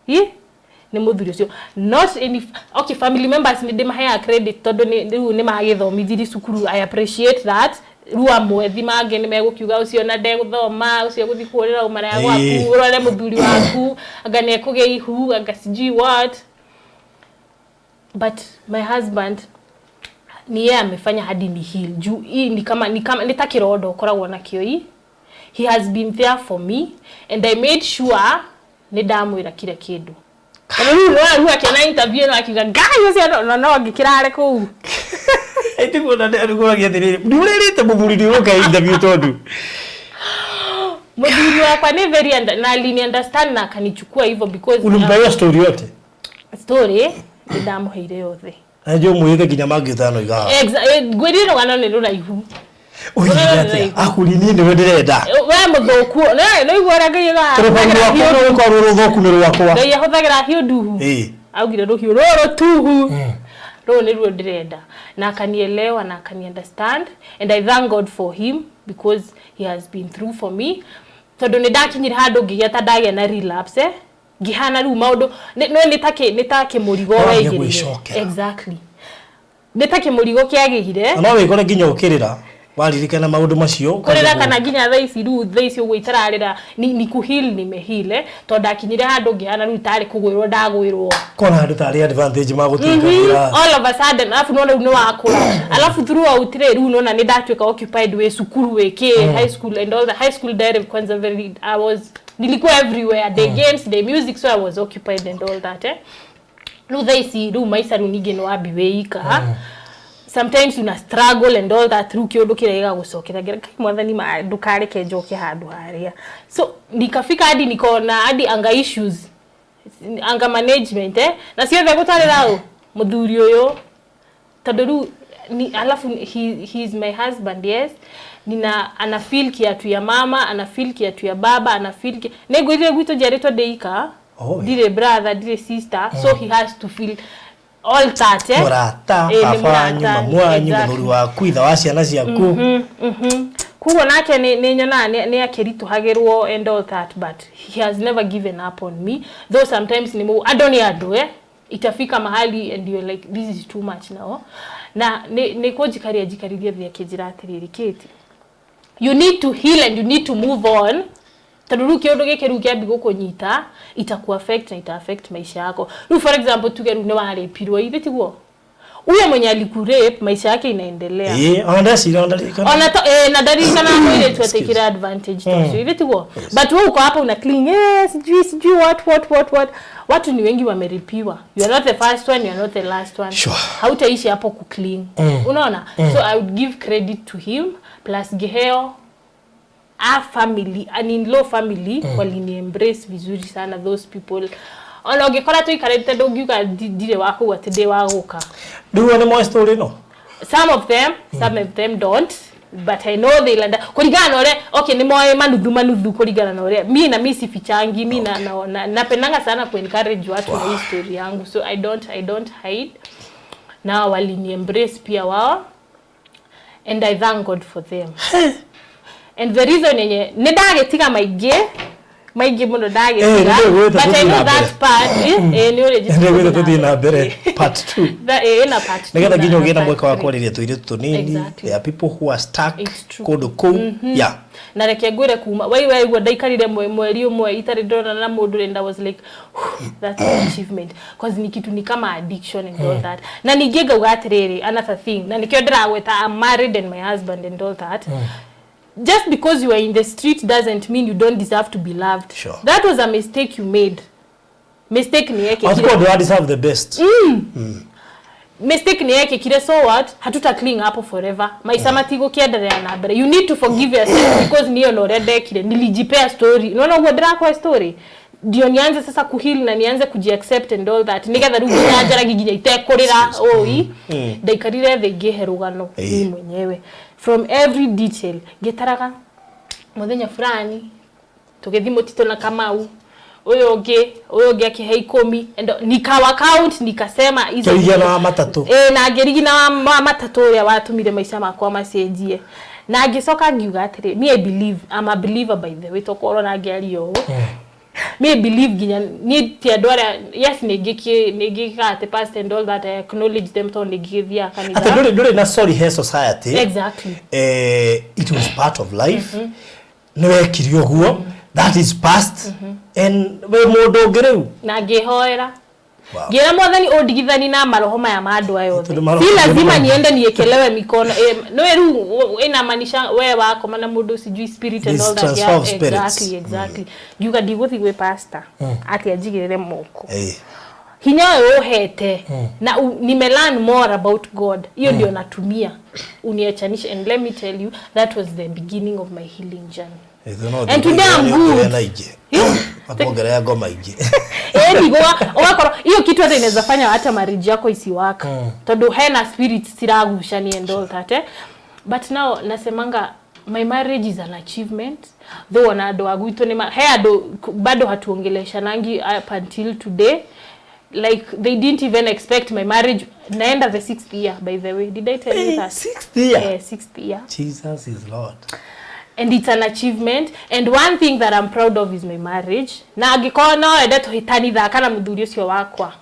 ni muthuri ucio. Not any okay family members ni demahaya credit todo ni magithomithiri cukuru. I appreciate that. Ruwa mwethi mange ni megukiuga ucio na ndeguthoma ucio guthi kurira umara ya gwaku urore muthuri waku anga ne kuge ihu anga sijui what. But my husband ni yeye amefanya hadi ni heal juu hii ni kama nitakirodo koragwo na kioi. He has been there for me and I made sure ni ndamwira kile kindu. Kana ru akiona interview no akiga guys ucio no ngikirare ku. Eti kuna ndio agiathirire. Ndurerite muthuri ni uka interview tondu. Muthuri wakwa ni very na alini understand na akanichukua hivyo because ulimpea story yote. Story ndamuheire yothe. Ajo muhige kinya mangi thano iga. Gwiriro gano ni ruraihu. Uyirate akulini ni wendirenda. We muthoku no igwara ngiga. Torofanwa ko ro ruthoku ni rwakwa. Ngai ahuthagira hiu nduhu. Augire ruhiu roro tuhu. Ro ni ruo ndirenda. Na akanielewa na akani understand and I thank God for him because he has been through for me. Tondu ni ndakinyira handu ngieta ndagia na relapse ngihana ru maundu no nitake murigo weigirire. Exactly. Nitake murigo kiagihire. No wikore nginya ukirira waririkana maundu macio kurira kana nginya thaisi ru thaisi ugo itararira ni kuheal ni mehile tondu ndakinyire handu ngihana ru itari kugwirwo ndagwirwo kona handu tari advantage magutingira all of a sudden alafu no ni wakura alafu throughout ru no na ni ndatuika occupied we sukuru weke high school and all the high school direct kwanza very I was nilikuwa everywhere the games the music so I was occupied and all that ru thaisi ru maisa ru nige no abiweika sometimes una struggle and all that through kiodo kirega gucokera kai mwathani ma ndukareke njoke handu haria so nikafika hadi nikona hadi anga issues anga management na sio vya gutarira muthuri uyu tondu ni alafu he is my husband yes nina ana feel kiatu ya mama ana feel kiatu ya baba ana feel negwithire gwito jareto deika dire brother dire sister so he has to feel all that murata baba nyuma mwanyu muthuri waku itha wa ciana ciaku kugo nake ni nyona ni akirituhagirwo and all that, but he has never given up on me, though sometimes ni adoni adwe itafika mahali and you're like this is too much now. Na ni jikariria vya kijira atiriri Kate, you need to heal and you need to move on. Taduru kiondo gekerukia bigo konyita itaku affect na ita affect maisha yako. For example tugeru ne wale pirwa ile tiguo uye mwenye alikurepe maisha yake inaendelea. Na dalili kana ile tu take advantage to ile tiguo. But wewe uko hapa una clean sijui what watu ni wengi wameripiwa. You are not the first one, you are not the last one. Sure. Hautaishi hapo ku clean. Unaona? So I would give credit to him plus Geheo, our family, an in-law family, walini embrace vizuri sana those people. Ono ngekora tu ikarete dogiuka dire wako watede wagoka. Do you want more story no? Some of them don't, but I know they land. Kurigana ore okay ni moyo manudhu kurigana na ore. Mimi sifichangi, mimi napendanga sana ku encourage watu na history yangu. So I don't hide. Now walini embrace pia wao. And I thank God for them. And the reason yenye nedagetika maige muno dagetika, but I know that part ni ore tuthina mbere part 2 that na part 2 ngetha ginyo gina mweka wa kwariria tuire tunini. There are people who are stuck kodo ku yeah na reke ngwire kuma wai go ndaikarire mweri umwe itari ndona na mundu and I was like that's an achievement because ni kitu ni kama addiction and all that. Na nigega ugatiriri another thing na nikio ndraweta I'm married and my husband and all that. Just because you are in the street doesn't mean you don't deserve to be loved. Sure. That was a mistake you made. Mistake ni yake. Of course, you deserve the best. Mistake ni yake kile, so what? Hatuta cling up forever. Maisha matigo kiendelea na mbele. You need to forgive yourself because niyo no rede kile nilijipea story. Unaona huo drako story. Ndio nianze sasa kuheal na nianze kujiaccept and all that. Nigetha rugi njara giginya itekorera oi. Ndaikarire thege herugano ni mwenyewe. From every detail getaraga muthenya fulani tugethi mutito na Kamau uyo oge akihe 10 and nikawa count nikasema hizo na matatu na gerigi na matatu ya watumire maisha makwa macenjie na ngicoka ngiuga atire me I believe I'm a believer by the way tokoro na ngerio me believe ginya ni tiadora yes negika at past and all that I acknowledge them to negithia kanisa ati dole na sorry he society exactly it was part of life no kirio guo that is past and we modo gereu na gehoera gira mwathani odigithani na maroho maya mandu ayo si lazima niende niekelewe mikono no eru ina manisha we wako mana mundu sijui spirit and all that yeah, exactly yuga diguthi we pastor ati ajigirire moko hinya ohete na nimelearn more about God hiyo ndio natumia uniachanisha and let me tell you that was the beginning of my healing journey. And today I'm good. Akongelea ngoma ingi. Wakoro hiyo kitu hata inaweza fanya hata marriage yako isiwaka. Todo hena spirit siragushani and all that But now nasemanga my marriage is an achievement. Though wanado agwito ni bado hatuongelesha nangi up until today. Like they didn't even expect my marriage. Naenda the 6th year by the way. Did I tell you that? 6th year? Yeah, 6th year. Jesus is Lord. And it's an achievement. And one thing that I'm proud of is my marriage. Na agikona no enda to hitani thaka na muthuri ucio wakwa.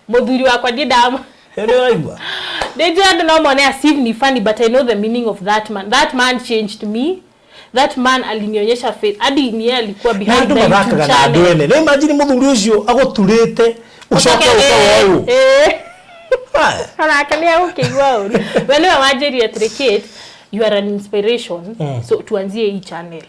Muthuri wakwa ndi damu. Ene waigwa. They just no money as if ni funny, but I know the meaning of that man. That man changed me. That man alinionyesha faith. Hadi ni alikuwa behind the channel. Na imagine muthuri ucio agoturite ucoke uko wao. Anakalia ukigwa. When you imagine at the kid, you are an inspiration. So tuanzie hii channel.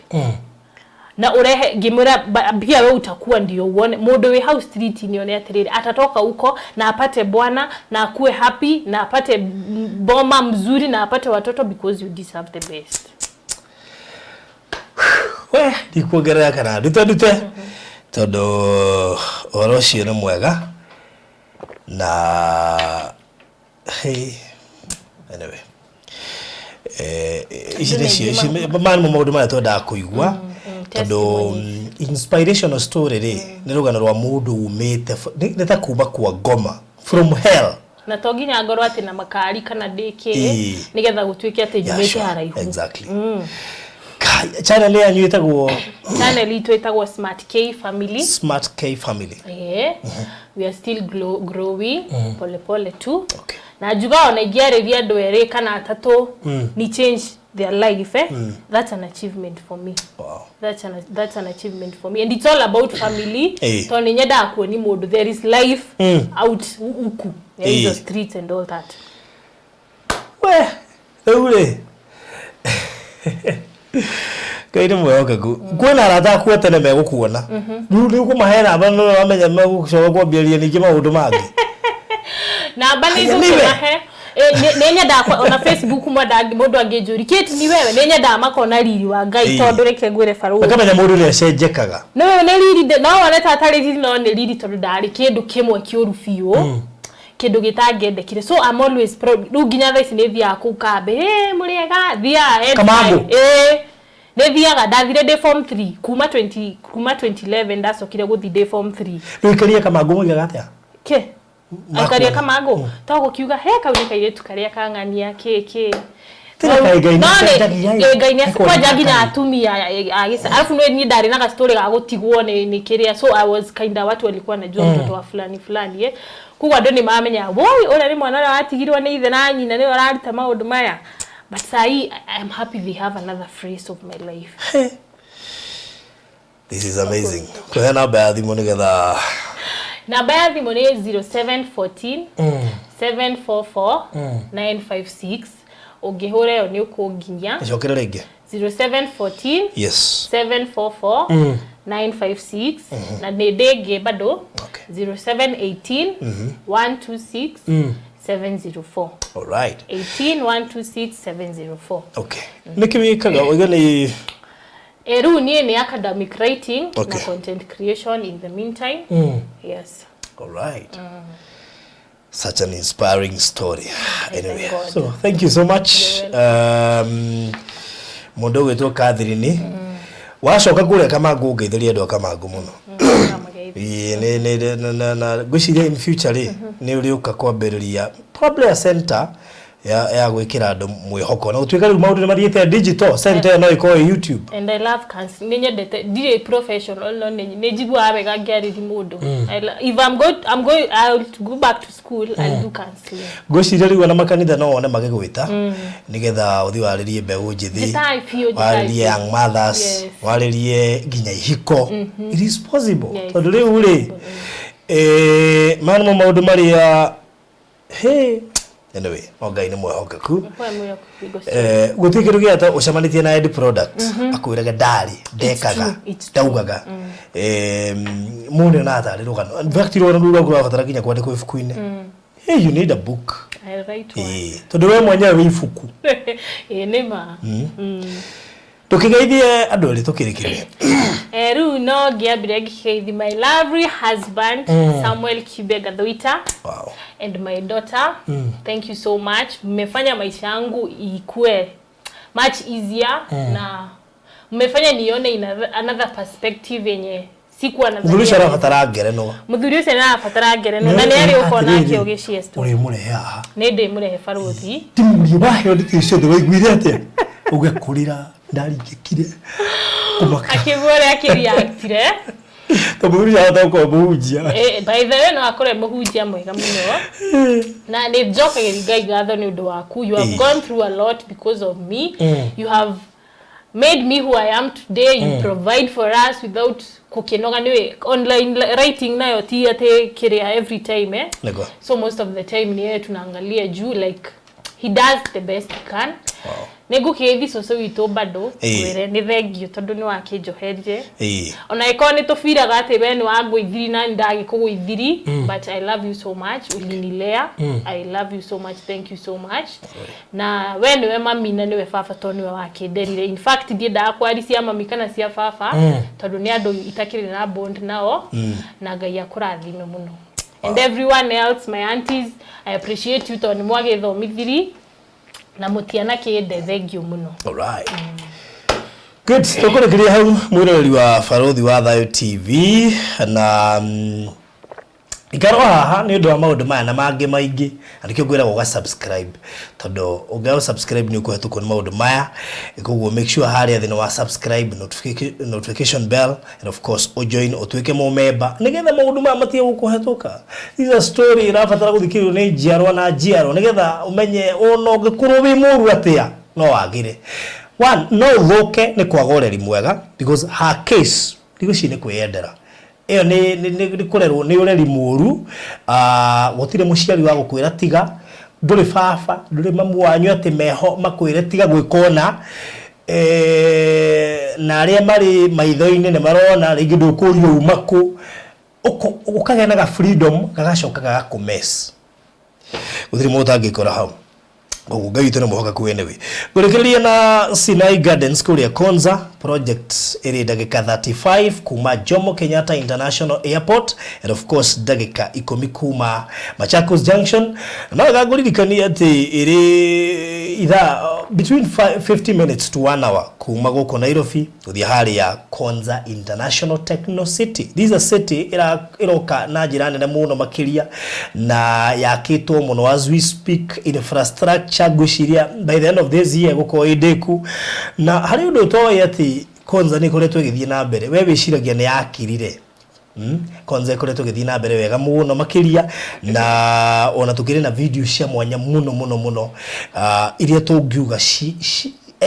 Na urehe gimura pia wewe utakuwa ndio uone modo we house street nione atiriri atatoka huko na apate bwana na akue happy na apate boma mzuri na apate watoto because you deserve the best. We dikuongerea kana dute todo oroshi na mwega na hey anyway isi mani maundu maya toda kuigwa todo inspirational story ni rugano rwa mundu umite neta kuba kwa ngoma from hell na toginya ngoro ati na makari kana deke nigetha gutwike ati jumete haraihu exactly channel ya nyu itagwo channel itu itagwo Smart K Family. Smart K Family. We are still growing pole pole tu. Okay. Na juga ona igiareria andu ere kana atatu ni change their life That's an achievement for me. Wow. That's an achievement for me, and it's all about family. To nyeda akuoni mundu there is life out uku in the streets and all that. Ule kaire mweoka ku kwena rata ku tene megukuona riu ku mahera bano wamenya megucoka kwambiaria ningi maundu mangi na bani kumahe nenya da ona Facebook mundu angejuri kiti ni wewe nenya da makona riri wa ngai tondu reke ngwire faru akamenya mundu ri acenjekaga no ne riri no wana tatari riri no ne riri tondu ndari kindu kimwe kiuru fiu kindu gitangendekire so I'm always proud ru ginya thaisi ni thia ku kambe muriega thia Kamago ne thiaga ndathire day form 3 kuma 2011 ndacokire guthi day form 3 ru ikaria Kamago mugiaga atia ke akaria Kamago tago kiuga he kauni kaire tukaria kangania keke ngai kwa jagi na atumia agisa alafu ni ndari na story ga gutigwo ni kiria so I was kinda watu walikuwa najua mtoto wa fulani kuwa ndo ni mamenya boy ora ni mwana watigirwa ni ithe na nyina ni orarita maundu maya but sai I'm happy they have another phase of my life. This is amazing. Kwa namba ya thimu nigetha namba ya thimu ni 0714 744 956 ungihura yo ni ukunginya njokera rege 0714 yes 744 956 na ndege bado 0718 126 704. all right 18 126 704. okay nikiwikaga wigani eru ni academic writing na content creation in the meantime. Yes, all right. Such an inspiring story. Anyway, so thank you so much. Mundu wetwo Catherine wacoka kure Kamago ngeithiria andu Kamago muno na gwiciria in future ni uriuka kwambiriria probably a center ya gwikira andu mwihoko na utwika riu maundu ni mathiete digital center no iko YouTube. And I love counseling. Ninyendete DJ professional no nejigwa abega ngiariri mundu. If I'll go back to school I'll do counseling. Gwiciria riu na makanitha no one magigwita nigetha uthi waririe mbeu njithi waririe young mothers waririe nginya ihiko. It is possible tondu riu ri maundu maria anyway ogai ni mwehokeku gutikiru giata ucamanitie na end product akwiraga ndari ndekaga ndaugaga mundu na atari rugano in fact ro ndu gwa fatara kinya kwandika ifuku-ini you need a book. I write one tondu we mwenyewe wi ifuku nema tukigeithie andu ri tukirikire eru no giambire gigeithie my lovely husband Samuel Kibega Thwita. wow and my daughter. Thank you so much. Mmefanya maisha yangu ikue much easier na mmefanya nione in another perspective yenye sikuwa nadhania. Mudhurisha rafatara ngerenwa. Mudhurisha na rafatara ngerenwa na nari ukona kio giciye sto. Uri murehe haha. Nende murehe faruthi. Timuri bahe ndi cio de waiguire ate. Ugakurira ndaringikire. Kumaka. Akibore akiriactire. Taburi hata kwa muhujia. By the way no akore muhujia mwega muno. Na ni joke ngai gatho ni undu waku. You have gone through a lot because of me. You have made me who I am today. You provide for us without kukinoga niwe online writing nayo ti ate kiria every time Nego. So most of the time ni tunaangalia juu like he does the best he can. Wow. Nego kethi soso wito bado were ni thengio tondu ni wakinjoherire ona iko ni tufiraga ati we ni wangwithiri na ndagi kugwithiri but I love you so much ulinilea. I love you so much, thank you so much. Na we ni we mami na ni we baba to ni we wakinderire. In fact ndienda kwarisia mami kana cia baba tondu ni andu itakire na bond nao na ngai akurathime muno. And everyone else, my aunties, I appreciate you tondu mwagithomithiri na mutiana kinde thengio muno. all right good tukurekeria hau mwirori wa Faruthi wa Thayo TV na Ikaro haha ni undu wa maundu maya na mangi maingi andikio gwira go subscribe tondo ungeo subscribe ni ukuhetuko ni maundu maya ikugo make sure hari athino wa subscribe notification bell and of course o join otwike mo member nigetha maundu maya matie gukuhetuka these story irabatara guthikirio ni njiarwa na njiarwa nigetha umenye ono ngikuru wi muru atia no wagire one no thoke ni kwagoreri mwega because her case ndigo ni kwiyendera iyo ni kurerwo ni ureri muru gutire muciari wa gukwira tiga nduri baba nduri mamu wanyu ati meho makwire tiga gwikona na aria mari maitho-ini ne marona ringi ndukurio umaku ukagena ga freedom gagacoka gagakumess gutire mundu angikora hau Ngai tena muhoka kuenewe gurekeria na Sinai Gardens kuria Konza project iri dagika 35 kuma Jomo Kenyatta International Airport and of course dagika 10 kuma Machakos Junction na gaguririkania ati iri itha between 50 minutes to 1 hour kuma goko Nairobi uthia hari ya Konza International Techno City. This is a city iroka na jirani na muno makiria na yakitwo muno as we speak. Infrastructure gushiria by the end of this year guko ideku na hari undu toye ati Konza ni kuretwe githie na mbere we wiciragia ni yakirire Konza kuretwe githie na mbere wega muno makiria na ona tukire na video cia mwanya muno iria tungiuga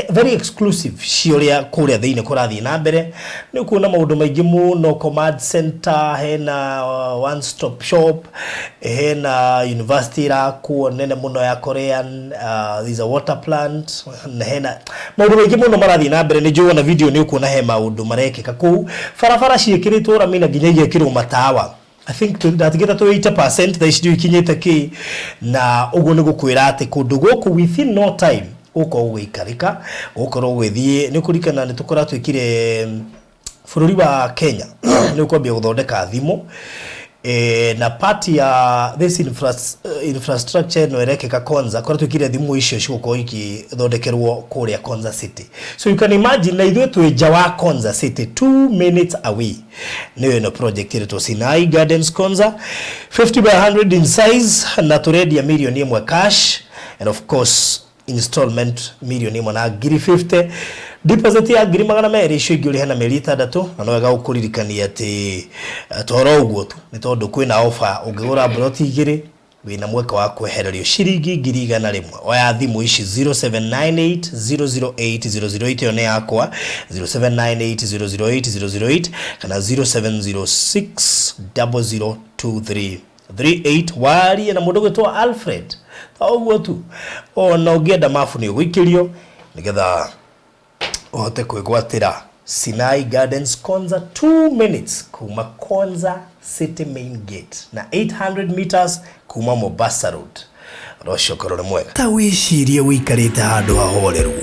very exclusive cioria kuria thiine kurathi na mbere ni kuona maundu maingi muno command center hena one stop shop hena university ra kuonene muno ya Korean there's a water plant hena maundu maingi muno marathi na mbere ni njona video ni kuona he maundu marekeka ku farafara ciikiritwo ramina nginya igekirwo matawa. I think that get to 80% they should ikinyete ki na ugo ni gukwira ati kundu goku within no time uko ugikarika ukoro gwithie ni kurikana ni tukora twikire bururi wa Kenya ni ukwambia guthondeka thimu na party ya this infrastructure no erekeka Konza kora twikire thimu icio ciguko iki thondekerwo kuria Konza City. So you can imagine na ithuĩ twĩ nja wa Konza City 2 minutes away niyo no project ile to Sinai Gardens Konza 50 by 100 in size na turedia milioni 1 cash and of course installment milioni 150 deposit ya ngiri 200 icio ingĩ hena meri 6 na no wega ukuririkania ati toro uguo tu ni tondu kwina offer ungigura broti 2 wina mweka wa kwehererio shiringi ngiri 100 oya thimu ici 0798008008 one yakwa 0798008008 kana 0706002338 wari na mundu gwitwa Alfred uguo tu ona ungienda mafu ni gwikirio nigetha uhote kwigwatira Sinai Gardens Konza 2 minutes kuma Konza City main gate na 800 meters kuma Mombasa Road. Roshokoro mwega ta wishirie wikarite handu hahoreru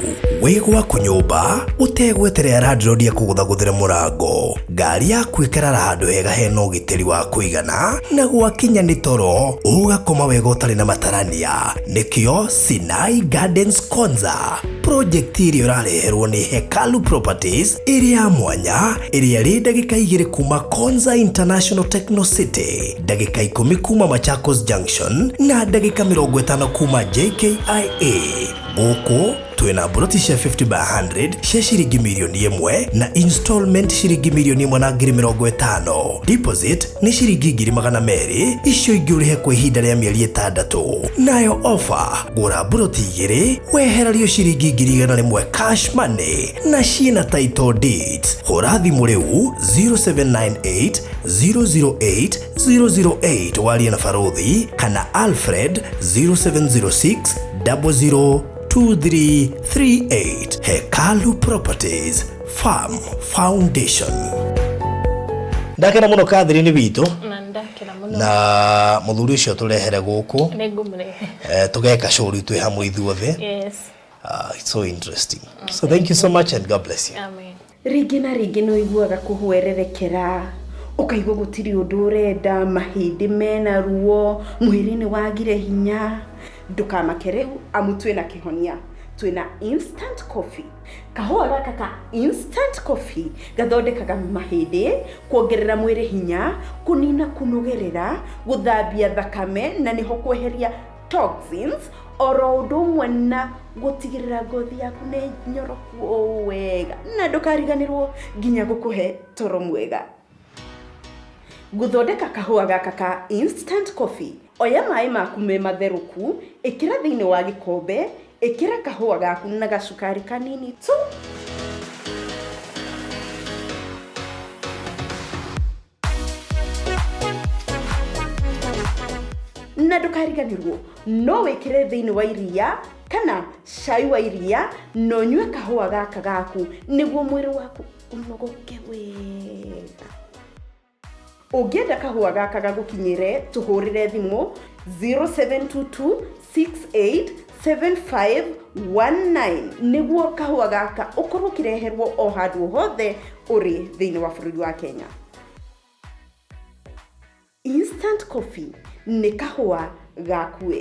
wigwa kunyumba utegweterera radrodia kuguthaguthira murango ngari yaku ikarara handu hega hena ugitiri wa kuigana na gwakinya ni toro ugakoma wega utari na matarania nikio Sinai Gardens Konza project iria urareherwo ni Hekalu Properties iria mwanya iria ri dagika 2 kuma Konza International Techno City dagika 10 kuma Machakos Junction na dagika 50 kuma JKIA Boko twina broti cia 50 by 100 cia shiringi milioni 1 na installment shiringi milioni 150 deposit ni shiringi 200 icio ingĩurihe kwa ihinda rĩa mieri 6 nayo offer gura broti 2 wehererio shiringi 100 cash money na ciina title deeds hora thimu riu 0798008008 waria na Faruthi kana Alfred 0706002338 Hekalu Properties Farm Foundation. Ndakena muno Catherine witu na muthuri ucio turehere guku tugeka show twi hamwe ithuothe. Yes. It's so interesting. So thank you so much and God bless you. Amen. Ringi na ringi no iguaga kuhwererekera ukaigwa gutiri undu urenda mahindi mena ruo mwiri ni wagire hinya ndukamakere amutwe na kihonia twina instant coffee. Kahua gaka ka instant coffee gathondekaga mahindi, kuongerera mwiri hinya, kunina kunogerera, guthambia thakame na niho kweheria toxins, oro udumwe na gutigirira ngothi yaku ni nyoroku wega na ndukariganirwo nginya gukuhe toro mwega. Guthondeka kahua gaka ka instant coffee, oya mai maku me matheruku, ikira thiini wa gikombe, ikira kahua gaku na gacukari kanini tu. Na ndukariganirwo no wikire thiini wa iria kana cai wa iria, no nyue kahua gaka gaku niguo mwiri waku unogoke wega. Ungienda kahua gaka gagukinyire, tuhurire thimu 0722687519 niguo kahua gaka ukorwo kireherwo o handu hothe uri thiini wa bururi wa Kenya. Instant coffee ni kahua gaku.